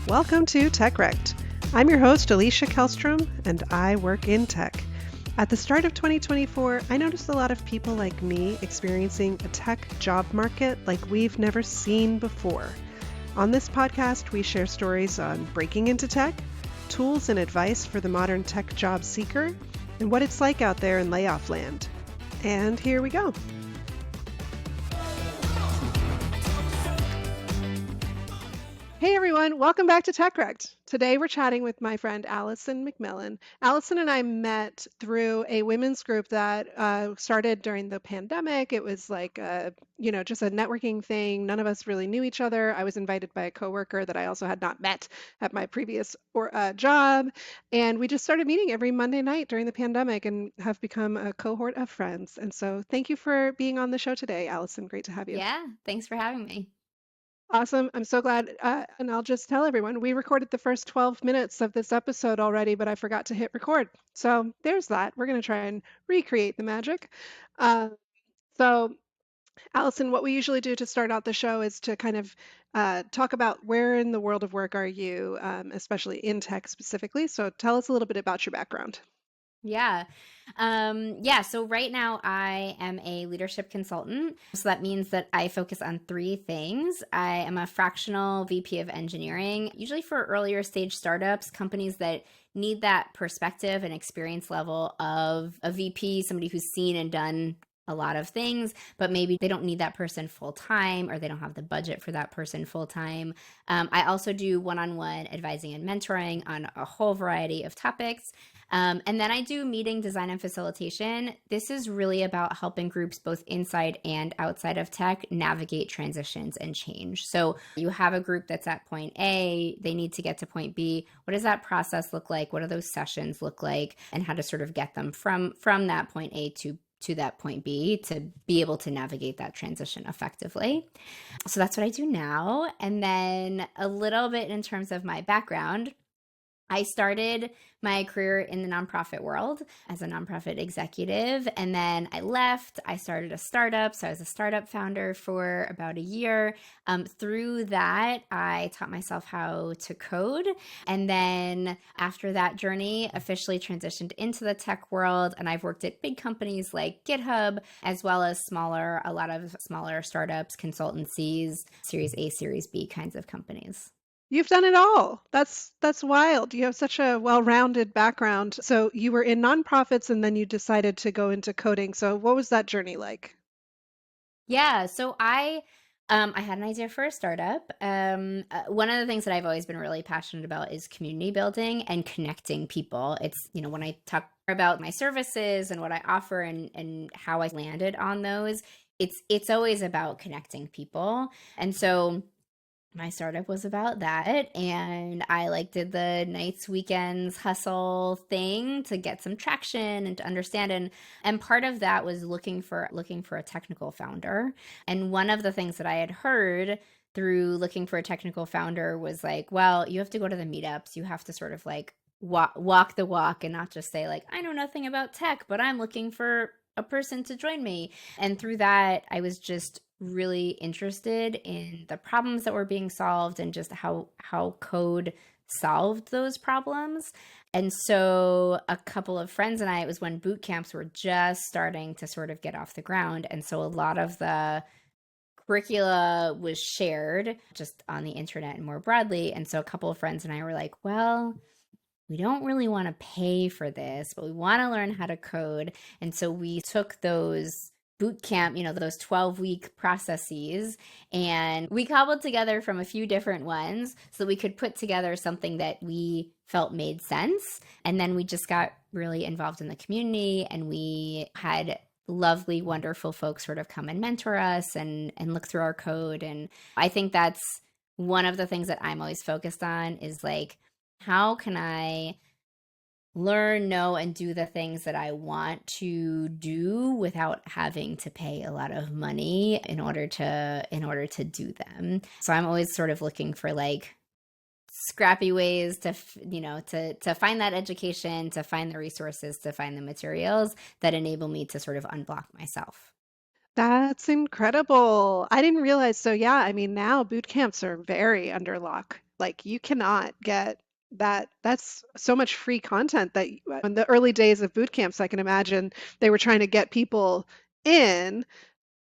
Welcome to Tech Wrecked. I'm your host, Alicia Kellstrom, and I work in tech. At the start of 2024, I noticed a lot of people like me experiencing a tech job market like we've never seen before. On this podcast, we share stories on breaking into tech, tools and advice for the modern tech job seeker, and what it's like out there in layoff land. And here we go. Hey everyone, welcome back to Tech Wrecked. Today we're chatting with my friend Allison McMillan. Allison and I met through a women's group that started during the pandemic. It was like just a networking thing. None of us really knew each other. I was invited by a coworker that I also had not met at my previous job, and we just started meeting every Monday night during the pandemic and have become a cohort of friends. And so, thank you for being on the show today, Allison. Great to have you. Yeah, thanks for having me. Awesome. I'm so glad. And I'll just tell everyone, we recorded the first 12 minutes of this episode already, but I forgot to hit record. So there's that. We're going to try and recreate the magic. Uh, so, Allison, what we usually do to start out the show is to kind of talk about where in the world of work are you, especially in tech specifically. So tell us a little bit about your background. Yeah. So right now I am a leadership consultant. So that means that I focus on three things. I am a fractional VP of engineering, usually for earlier stage startups, companies that need that perspective and experience level of a VP, somebody who's seen and done a lot of things, but maybe they don't need that person full time or they don't have the budget for that person full time. I also do one-on-one advising and mentoring on a whole variety of topics. And then I do meeting design and facilitation. This is really about helping groups both inside and outside of tech navigate transitions and change. So you have a group that's at point A, they need to get to point B. What does that process look like? What do those sessions look like? And how to sort of get them from that point A to that point B to be able to navigate that transition effectively. So that's what I do now. And then a little bit in terms of my background, I started my career in the nonprofit world as a nonprofit executive, and then I left. I started a startup. So I was a startup founder for about a year. Through that, I taught myself how to code. And then after that journey, officially transitioned into the tech world. And I've worked at big companies like GitHub, as well as a lot of smaller startups, consultancies, Series A, Series B kinds of companies. You've done it all. That's wild. You have such a well-rounded background. So you were in nonprofits and then you decided to go into coding. So what was that journey like? Yeah, so I had an idea for a startup. One of the things that I've always been really passionate about is community building and connecting people. It's, when I talk about my services and what I offer and how I landed on those, it's always about connecting people. And so my startup was about that, and I did the nights, weekends hustle thing to get some traction and to understand, and part of that was looking for a technical founder. And one of the things that I had heard through looking for a technical founder was well, you have to go to the meetups, you have to sort of walk the walk and not just say I know nothing about tech, but I'm looking for a person to join me. And through that, I was just really interested in the problems that were being solved and just how code solved those problems. And so a couple of friends and it was when boot camps were just starting to sort of get off the ground. And so a lot of the curricula was shared just on the internet and more broadly. And so a couple of friends and I were like, well, we don't really want to pay for this, but we want to learn how to code. And so we took those boot camp, those 12-week processes, and we cobbled together from a few different ones so we could put together something that we felt made sense. And then we just got really involved in the community, and we had lovely, wonderful folks sort of come and mentor us and look through our code. And I think that's one of the things that I'm always focused on is how can I learn, know, and do the things that I want to do without having to pay a lot of money in order to do them. So I'm always sort of looking for scrappy ways to find that education, to find the resources, to find the materials that enable me to sort of unblock myself. That's incredible. I didn't realize. So yeah, I mean, now boot camps are very under lock. Like you cannot get that. That's so much free content that in the early days of boot camps, I can imagine they were trying to get people in.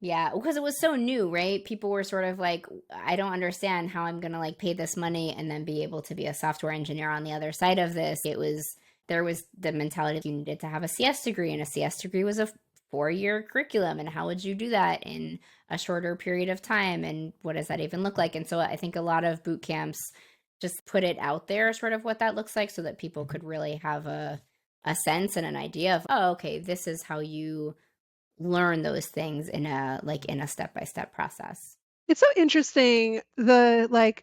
Yeah, because it was so new, right? People were sort of like, I don't understand how I'm gonna like pay this money and then be able to be a software engineer on the other side of this. There was the mentality that you needed to have a CS degree, and a CS degree was a 4-year curriculum. And how would you do that in a shorter period of time? And what does that even look like? And so I think a lot of boot camps just put it out there, sort of what that looks like, so that people could really have a sense and an idea of, oh, okay, this is how you learn those things in a step-by-step process. It's so interesting the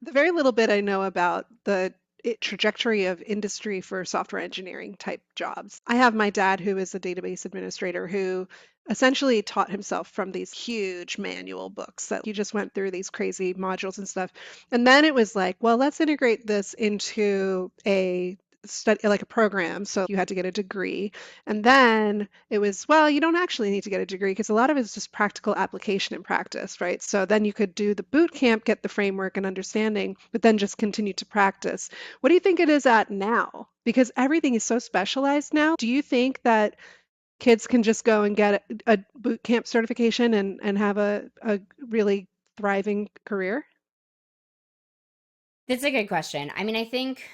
very little bit I know about the trajectory of industry for software engineering type jobs. I have my dad who is a database administrator who essentially taught himself from these huge manual books that he just went through these crazy modules and stuff. And then it was like, well, let's integrate this into a study like a program, so you had to get a degree. And then it was, well, you don't actually need to get a degree because a lot of it is just practical application and practice, right? So then you could do the boot camp, get the framework and understanding, but then just continue to practice. What do you think it is at now? Because everything is so specialized now. Do you think that kids can just go and get a boot camp certification and have a really thriving career? That's a good question. I mean, I think,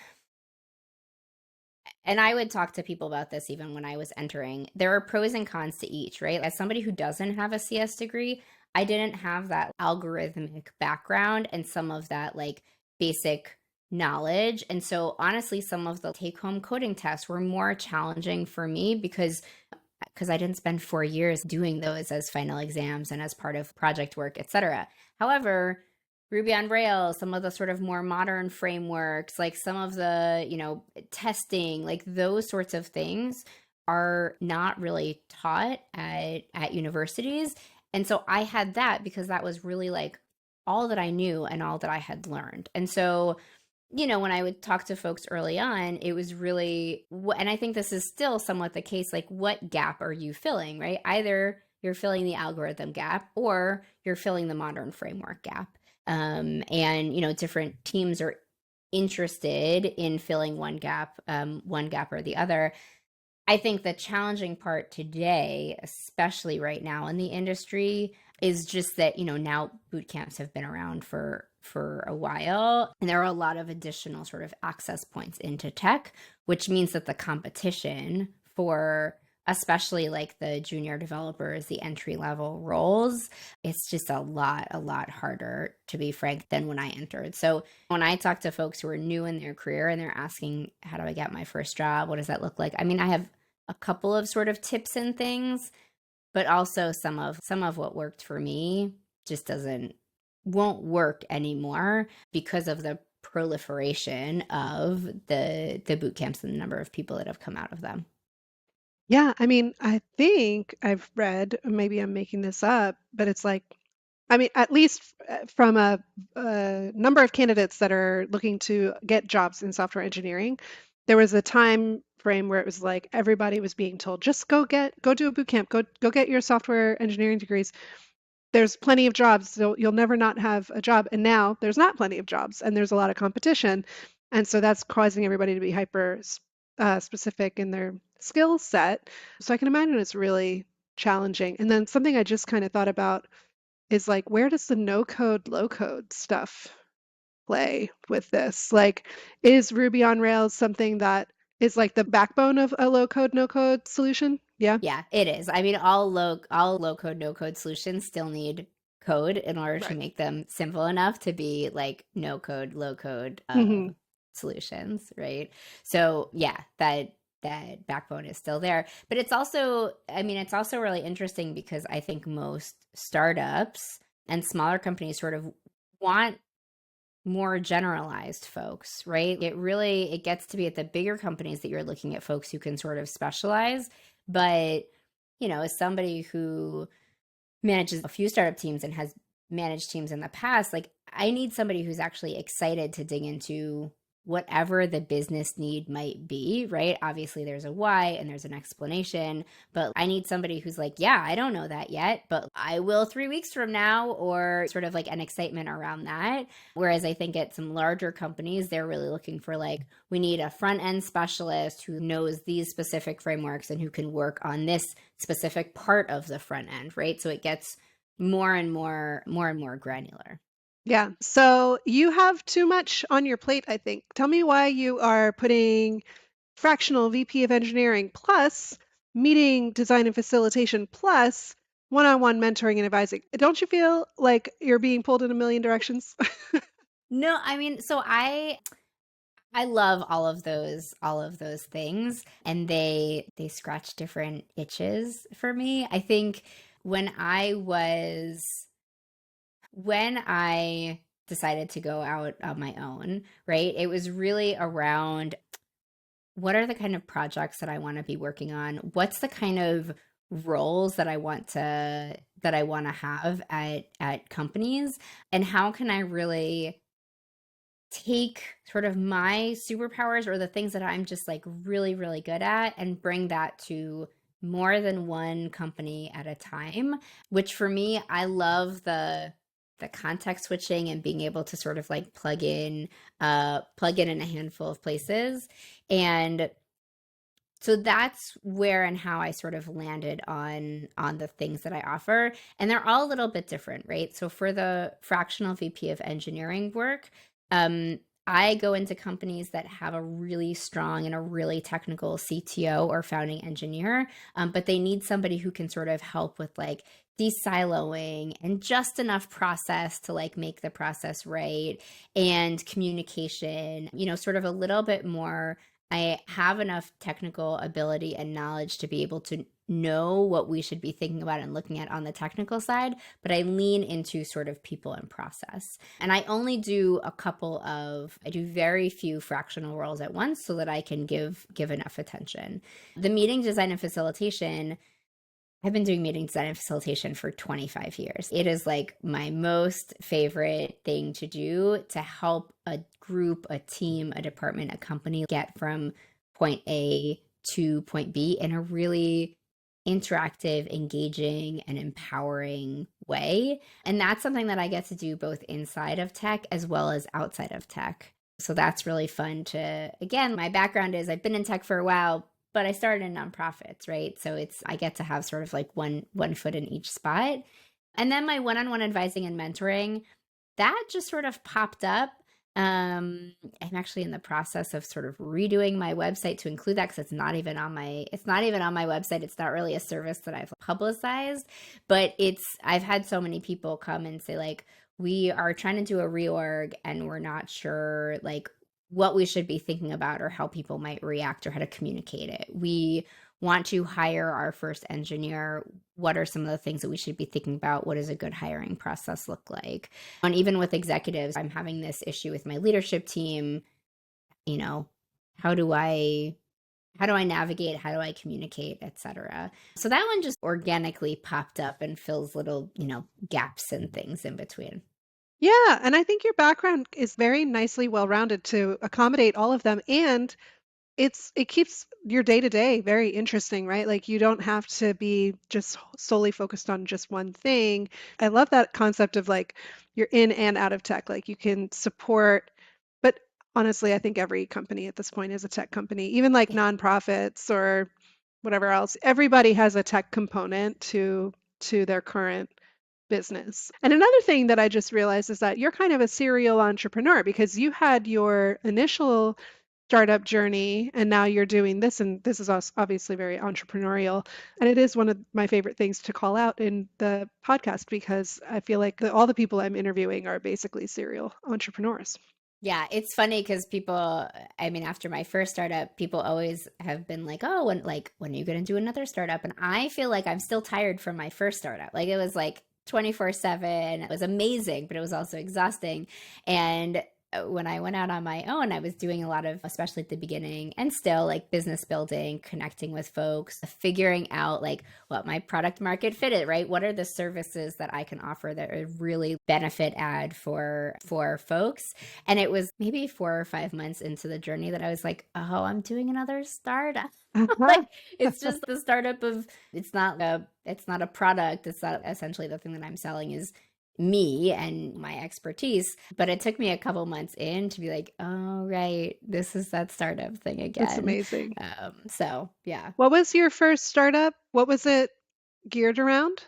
and I would talk to people about this even when I was entering, there are pros and cons to each, right? As somebody who doesn't have a CS degree, I didn't have that algorithmic background and some of that like basic knowledge. And so honestly, some of the take home coding tests were more challenging for me because I didn't spend 4 years doing those as final exams and as part of project work, etc. However, Ruby on Rails, some of the sort of more modern frameworks, like some of the, testing, like those sorts of things are not really taught at universities. And so I had that because that was really like all that I knew and all that I had learned. And so, when I would talk to folks early on, it was really, and I think this is still somewhat the case, like what gap are you filling, right? Either you're filling the algorithm gap or you're filling the modern framework gap. And different teams are interested in filling one gap or the other. I think the challenging part today, especially right now in the industry, is just that now boot camps have been around for a while, and there are a lot of additional sort of access points into tech, which means that the competition for especially like the junior developers, the entry level roles, it's just a lot harder, to be frank, than when I entered. So when I talk to folks who are new in their career and they're asking, how do I get my first job? What does that look like? I mean, I have a couple of sort of tips and things, but also some of what worked for me just won't work anymore because of the proliferation of the boot camps and the number of people that have come out of them. Yeah, I mean, I think I've read, maybe I'm making this up, but it's like, I mean, at least from a number of candidates that are looking to get jobs in software engineering, there was a time frame where it was like everybody was being told, just go do a boot camp, go get your software engineering degrees. There's plenty of jobs, so you'll never not have a job. And now there's not plenty of jobs, and there's a lot of competition, and so that's causing everybody to be hyper specific in their skill set. So I can imagine it's really challenging. And then something I just kind of thought about is like, where does the no code, low code stuff play with this? Like, is Ruby on Rails something that is like the backbone of a low code, no code solution? Yeah. Yeah, it is. I mean, all low code, no code solutions still need code in order to Right. make them simple enough to be like no code, low code Hmm. solutions, right? So yeah, that backbone is still there. But it's also, I mean, it's also really interesting because I think most startups and smaller companies sort of want more generalized folks, right? It gets to be at the bigger companies that you're looking at folks who can sort of specialize. But, as somebody who manages a few startup teams and has managed teams in the past, like I need somebody who's actually excited to dig into whatever the business need might be, right? Obviously, there's a why and there's an explanation, but I need somebody who's like, yeah, I don't know that yet, but I will 3 weeks from now, or sort of like an excitement around that. Whereas I think at some larger companies, they're really looking for like, we need a front end specialist who knows these specific frameworks and who can work on this specific part of the front end, right? So it gets more and more granular. Yeah. So you have too much on your plate, I think. Tell me why you are putting fractional VP of engineering plus meeting design and facilitation plus one-on-one mentoring and advising. Don't you feel like you're being pulled in a million directions? No, I mean, so I love all of those things, and they scratch different itches for me. I think when I decided to go out on my own, right? It was really around what are the kind of projects that I want to be working on? What's the kind of roles that I want to have at companies, and how can I really take sort of my superpowers or the things that I'm just like really, really good at and bring that to more than one company at a time, which for me, I love the context switching and being able to sort of like plug in a handful of places. And so that's where and how I sort of landed on the things that I offer, and they're all a little bit different, right? So for the fractional VP of engineering work, um, I go into companies that have a really strong and a really technical CTO or founding engineer, but they need somebody who can sort of help with like de-siloing and just enough process to like make the process right, and communication, sort of a little bit more. I have enough technical ability and knowledge to be able to know what we should be thinking about and looking at on the technical side, but I lean into sort of people and process. And I do very few fractional roles at once so that I can give enough attention. The meeting design and facilitation, I've been doing meeting design and facilitation for 25 years. It is like my most favorite thing to do to help a group, a team, a department, a company get from point A to point B in a really interactive, engaging, and empowering way. And that's something that I get to do both inside of tech as well as outside of tech. So that's really fun to, again, my background is I've been in tech for a while, but I started in nonprofits, right? So I get to have sort of like one foot in each spot. And then my one-on-one advising and mentoring, that just sort of popped up. I'm actually in the process of sort of redoing my website to include that because it's not even on my website. It's not really a service that I've publicized, but I've had so many people come and say like, we are trying to do a reorg and we're not sure like what we should be thinking about or how people might react or how to communicate it. We want to hire our first engineer. What are some of the things that we should be thinking about? What does a good hiring process look like? And even with executives, I'm having this issue with my leadership team. You know, how do I navigate? How do I communicate, etc. So that one just organically popped up and fills little, gaps and things in between. Yeah, and I think your background is very nicely well-rounded to accommodate all of them, and it keeps your day-to-day very interesting, right? Like you don't have to be just solely focused on just one thing. I love that concept of like you're in and out of tech, like you can support, but honestly, I think every company at this point is a tech company, even like Yeah. nonprofits or whatever else. Everybody has a tech component to their current business. And another thing that I just realized is that you're kind of a serial entrepreneur because you had your initial startup journey and now you're doing this, and this is obviously very entrepreneurial, and it is one of my favorite things to call out in the podcast because I feel like all the people I'm interviewing are basically serial entrepreneurs. Yeah, it's funny because I mean, after my first startup, people always have been like, oh, when are you going to do another startup? And I feel like I'm still tired from my first startup. Like it was like 24/7. It was amazing, but it was also exhausting. And when I went out on my own, I was doing a lot of, especially at the beginning and still, like business building, connecting with folks, figuring out like what my product market fit is, right? What are the services that I can offer that are really benefit add for folks? And it was maybe 4 or 5 months into the journey that I was like, oh, I'm doing another startup. Like it's just the startup of, it's not a product. It's not essentially the thing that I'm selling is me and my expertise. But it took me a couple months in to be like, oh, right, this is that startup thing That's again. amazing. So yeah. What was your first startup? What was it geared around?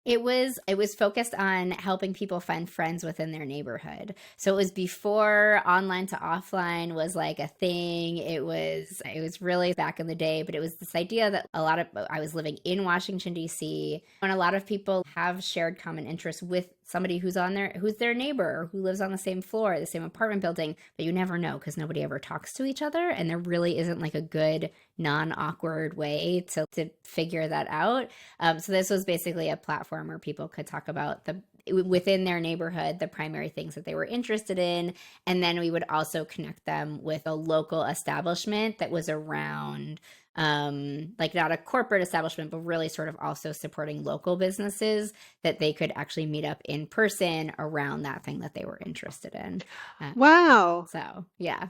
It was focused on helping people find friends within their neighborhood. So it was before online to offline was like a thing. It was really back in the day, but it was this idea that I was living in Washington D.C. and a lot of people have shared common interests with somebody who's their neighbor or who lives on the same floor, the same apartment building, but you never know because nobody ever talks to each other and there really isn't like a good non-awkward way to figure that out. So this was basically a platform where people could talk about within their neighborhood the primary things that they were interested in, and then we would also connect them with a local establishment that was around, like not a corporate establishment, but really sort of also supporting local businesses that they could actually meet up in person around that thing that they were interested in. Uh, Wow. so yeah.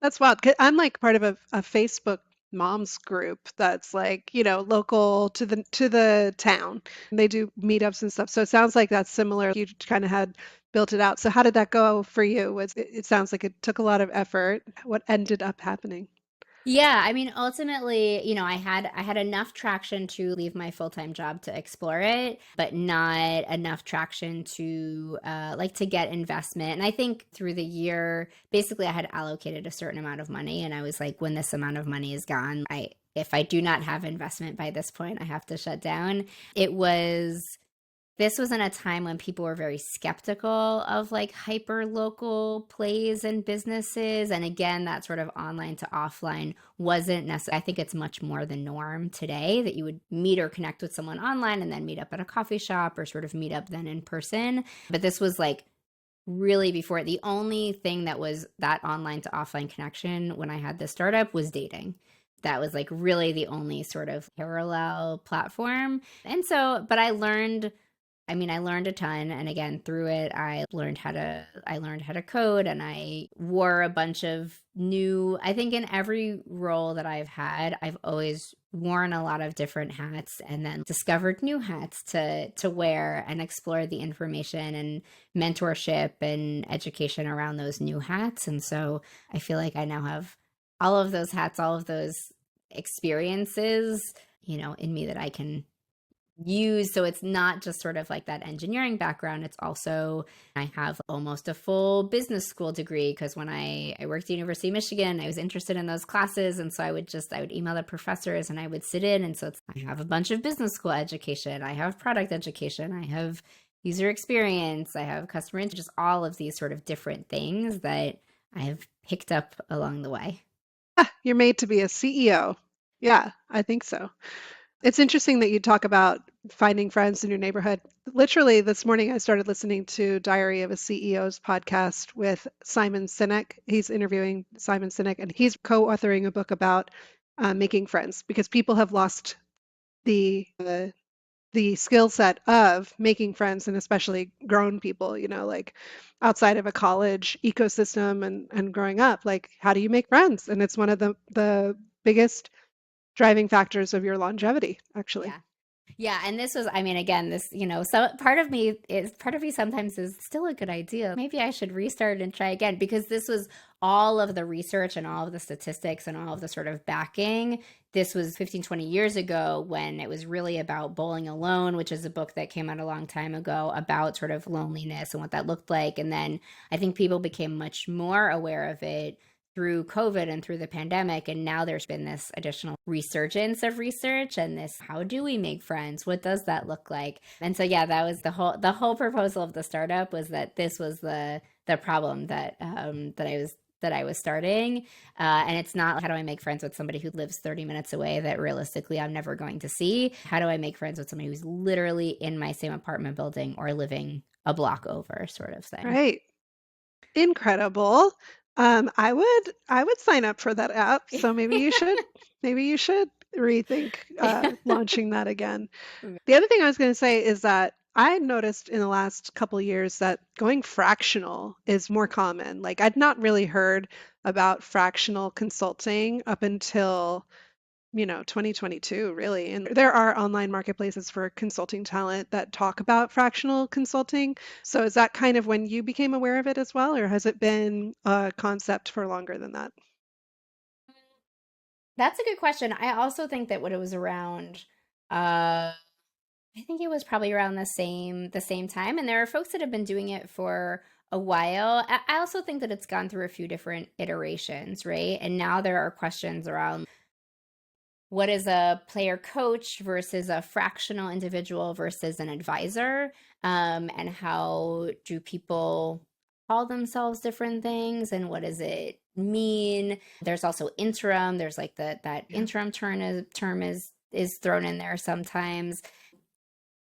That's wild. 'Cause I'm like part of a Facebook moms group that's like, local to the town. And they do meetups and stuff. So it sounds like that's similar. You kind of had built it out. So how did that go for you? It sounds like it took a lot of effort. What ended up happening? Yeah, I mean, ultimately, I had enough traction to leave my full-time job to explore it, but not enough traction to like to get investment. And I think through the year, basically I had allocated a certain amount of money and I was like, when this amount of money is gone, I if I do not have investment by this point, I have to shut down. It was This was in a time when people were very skeptical of like hyper local plays and businesses. And again, that sort of online to offline wasn't necessary. I think it's much more the norm today that you would meet or connect with someone online and then meet up at a coffee shop or sort of meet up then in person. But this was like really before. The only thing that was that online to offline connection when I had this startup was dating. That was like really the only sort of parallel platform. And so, but I learned a ton, and again, through it, I learned how to code, and I wore a bunch of new. I think in every role that I've had, I've always worn a lot of different hats, and then discovered new hats to wear and explore the information and mentorship and education around those new hats. And so, I feel like I now have all of those hats, all of those experiences, in me that I can use. So it's not just sort of like that engineering background. It's also, I have almost a full business school degree because when I worked at the University of Michigan, I was interested in those classes. And so I would email the professors and I would sit in. And so I have a bunch of business school education. I have product education. I have user experience. I have customer, just all of these sort of different things that I've picked up along the way. You're made to be a CEO. Yeah, I think so. It's interesting that you talk about finding friends in your neighborhood. Literally, this morning I started listening to Diary of a CEO's podcast with Simon Sinek. He's interviewing Simon Sinek, and he's co-authoring a book about making friends because people have lost the skill set of making friends, and especially grown people. Like outside of a college ecosystem and growing up. Like, how do you make friends? And it's one of the biggest driving factors of your longevity, actually. Yeah. Yeah, and this was, I mean, again, so part of me sometimes is still a good idea. Maybe I should restart and try again because this was all of the research and all of the statistics and all of the sort of backing. This was 15, 20 years ago when it was really about Bowling Alone, which is a book that came out a long time ago about sort of loneliness and what that looked like. And then I think people became much more aware of it through COVID and through the pandemic. And now there's been this additional resurgence of research and this, how do we make friends? What does that look like? And so, yeah, that was the whole proposal of the startup was that this was the problem that I was starting. And it's not, how do I make friends with somebody who lives 30 minutes away that realistically I'm never going to see? How do I make friends with somebody who's literally in my same apartment building or living a block over, sort of thing? Right. incredible. I would sign up for that app. So maybe you should rethink launching that again. The other thing I was going to say is that I had noticed in the last couple years that going fractional is more common. Like I'd not really heard about fractional consulting up until 2022, really. And there are online marketplaces for consulting talent that talk about fractional consulting. So is that kind of when you became aware of it as well, or has it been a concept for longer than that? That's a good question. I also think that when it was around, uh, I think it was probably around the same time, and there are folks that have been doing it for a while. I also think that it's gone through a few different iterations, right? And now there are questions around what is a player coach versus a fractional individual versus an advisor, and how do people call themselves different things, and what does it mean? There's also interim. There's like that Yeah. interim term is thrown in there sometimes.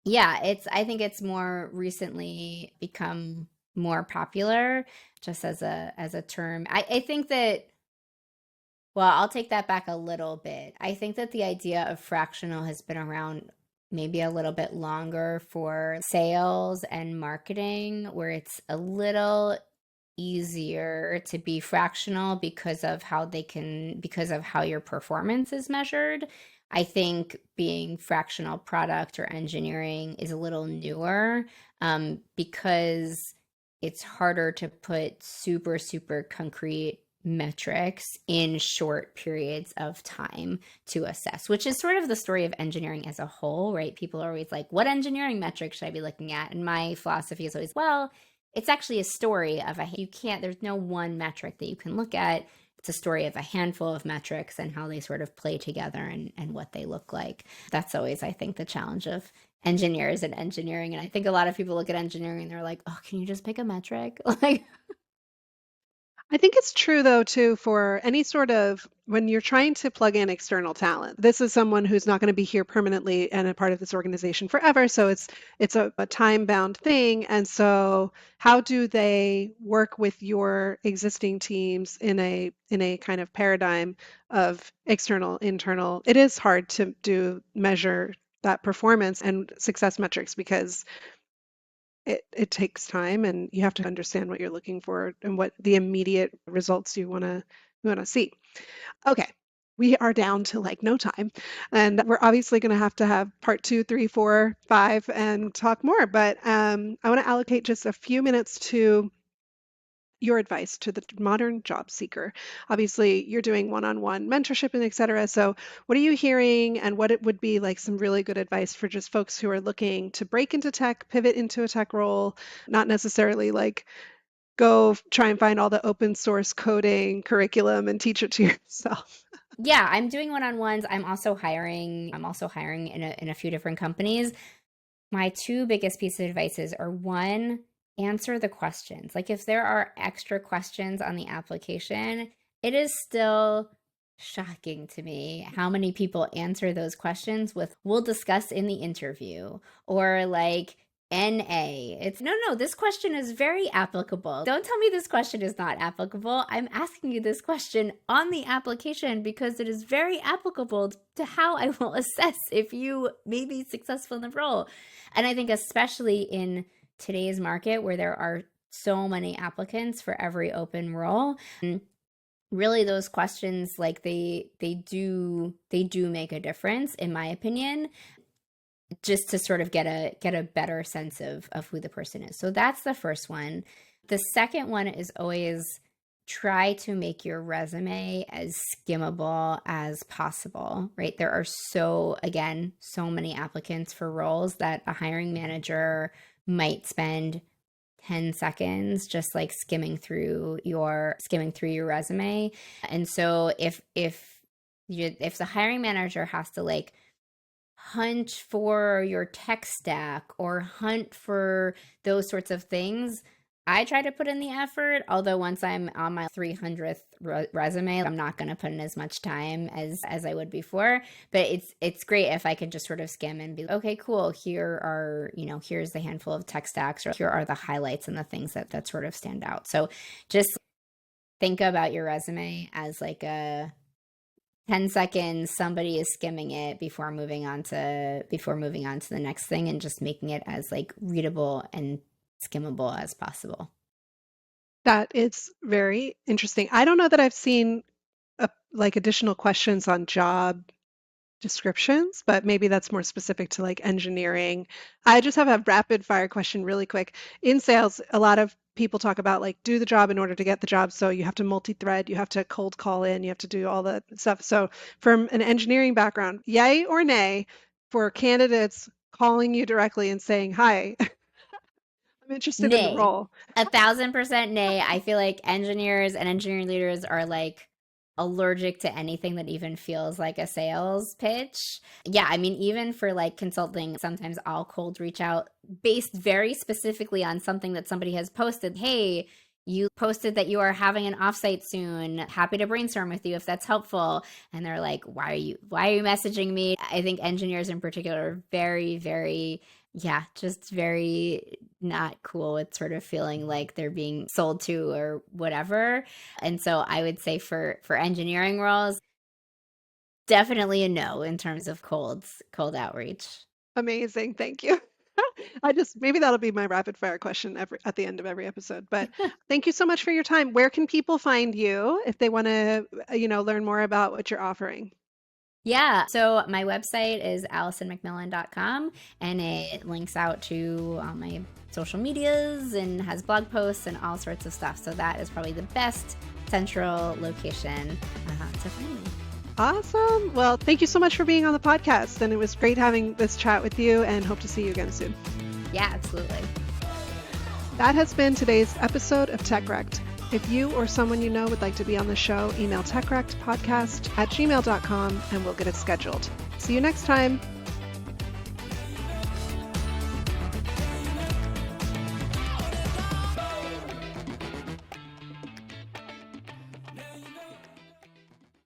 Yeah, I think it's more recently become more popular just as a term. I think that, well, I'll take that back a little bit. I think that the idea of fractional has been around maybe a little bit longer for sales and marketing, where it's a little easier to be fractional because of how your performance is measured. I think being fractional product or engineering is a little newer, because it's harder to put super, super concrete metrics in short periods of time to assess, which is sort of the story of engineering as a whole, right? People are always like, what engineering metric should I be looking at? And my philosophy is always, well, it's actually a story of you can't, there's no one metric that you can look at. It's a story of a handful of metrics and how they sort of play together, and what they look like. That's always, I think, the challenge of engineers and engineering. And I think a lot of people look at engineering and they're like, oh, can you just pick a metric? Like, I think it's true though too for any sort of when you're trying to plug in external talent. This is someone who's not going to be here permanently and a part of this organization forever, so it's a time-bound thing. And so how do they work with your existing teams in a kind of paradigm of external, internal? It is hard to do measure that performance and success metrics because it takes time and you have to understand what you're looking for and what the immediate results you want to see. Okay. We are down to like no time, and we're obviously going to have part two, three, four, five, and talk more. But I want to allocate just a few minutes to your advice to the modern job seeker. Obviously, you're doing one-on-one mentorship and et cetera. So, what are you hearing, and what it would be like some really good advice for just folks who are looking to break into tech, pivot into a tech role, not necessarily like go try and find all the open source coding curriculum and teach it to yourself? yeah, I'm doing one-on-ones. I'm also hiring in a few different companies. My two biggest pieces of advices are, one, answer the questions. Like if there are extra questions on the application, it is still shocking to me how many people answer those questions with, we'll discuss in the interview, or like, NA. It's no, no, this question is very applicable. Don't tell me this question is not applicable. I'm asking you this question on the application because it is very applicable to how I will assess if you may be successful in the role. And I think, especially in today's market where there are so many applicants for every open role, really those questions, like they do make a difference, in my opinion, just to sort of get a better sense of who the person is. So that's the first one. The second one is always try to make your resume as skimmable as possible, right? There are so many applicants for roles that a hiring manager might spend 10 seconds just like skimming through your resume. And so if the hiring manager has to like hunt for your tech stack or hunt for those sorts of things, I try to put in the effort, although once I'm on my 300th resume, I'm not going to put in as much time as I would before. But it's great if I can just sort of skim and be, okay, cool. Here are, here's the handful of tech stacks, or here are the highlights and the things that sort of stand out. So just think about your resume as like a 10 seconds, somebody is skimming it before moving on to the next thing, and just making it as like readable and skimmable as possible. That is very interesting. I don't know that I've seen like additional questions on job descriptions, but maybe that's more specific to like engineering. I just have a rapid fire question really quick. In sales, a lot of people talk about like do the job in order to get the job. So you have to multi-thread, you have to cold call in, you have to do all that stuff. So from an engineering background, yay or nay for candidates calling you directly and saying, "Hi, I'm interested in the Nay. role." 1,000% nay. I feel like engineers and engineering leaders are like allergic to anything that even feels like a sales pitch. Yeah, I mean, even for like consulting, sometimes I'll cold reach out based very specifically on something that somebody has posted. Hey, you posted that you are having an offsite soon. Happy to brainstorm with you if that's helpful. And they're like, why are you messaging me? I think engineers in particular are very, very, yeah, just very not cool with sort of feeling like they're being sold to or whatever. And so I would say for engineering roles, definitely a no in terms of cold outreach. Amazing. Thank you. I just maybe that'll be my rapid fire question at the end of every episode. But thank you so much for your time. Where can people find you if they want to, learn more about what you're offering? Yeah, so my website is AllisonMcMillan.com, and it links out to all my social medias and has blog posts and all sorts of stuff. So that is probably the best central location to find me. Awesome. Well, thank you so much for being on the podcast. And it was great having this chat with you, and hope to see you again soon. Yeah, absolutely. That has been today's episode of TechRect. If you or someone you know would like to be on the show, email techrectpodcast@gmail.com and we'll get it scheduled. See you next time.